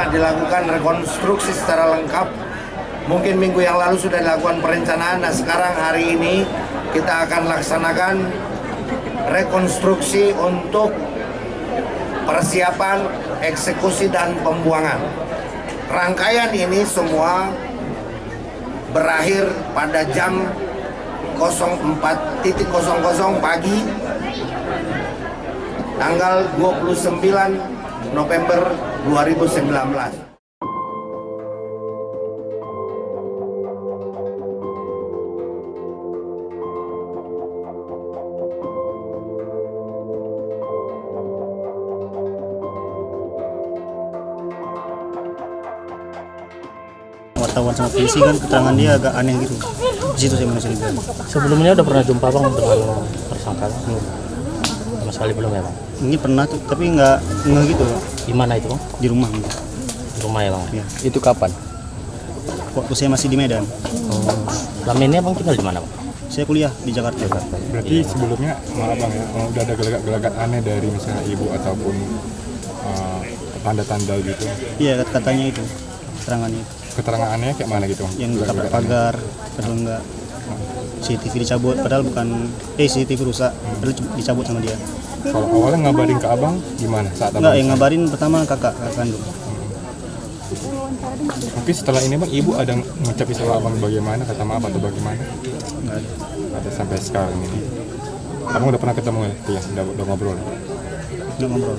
telah dilakukan rekonstruksi secara lengkap. Mungkin minggu yang lalu sudah dilakukan perencanaan. Nah sekarang hari ini kita akan laksanakan rekonstruksi untuk persiapan eksekusi dan pembuangan. Rangkaian ini semua berakhir pada jam 04.00 pagi tanggal 29 November 2019. Wartawan sama polisi kan keterangan dia agak aneh gitu. Di situ saya mencurigai. Sebelumnya udah pernah jumpa bang dengan tersangka? Sama sekali belum ya bang? Ini pernah tuh, tapi nggak gitu. Di mana itu bang? Di rumah. Di rumah ya bang? Ya. Itu kapan? Waktu saya masih di Medan. Selama ini abang tinggal di mana bang? Saya kuliah di Jakarta. Berarti sebelumnya maaf bang ya, udah ada gelagat aneh dari misalnya ibu ataupun tanda-tanda gitu? Iya katanya itu, keterangannya itu. Keterangan anehnya kayak mana gitu? Yang tapak pagar, padahal enggak. CCTV dicabut, padahal bukan CCTV rusak, padahal dicabut sama dia. Kalau awalnya ngabarin ke abang gimana saat abang? Enggak, yang ngabarin pertama kakak kandung. Mungkin setelah ini bang, ibu ada ngucapin sama abang bagaimana, kata maaf atau bagaimana? Enggak ada. Ada sampai sekarang ini. Abang udah pernah ketemu ya? Iya, udah ngobrol. Enggak ngobrol.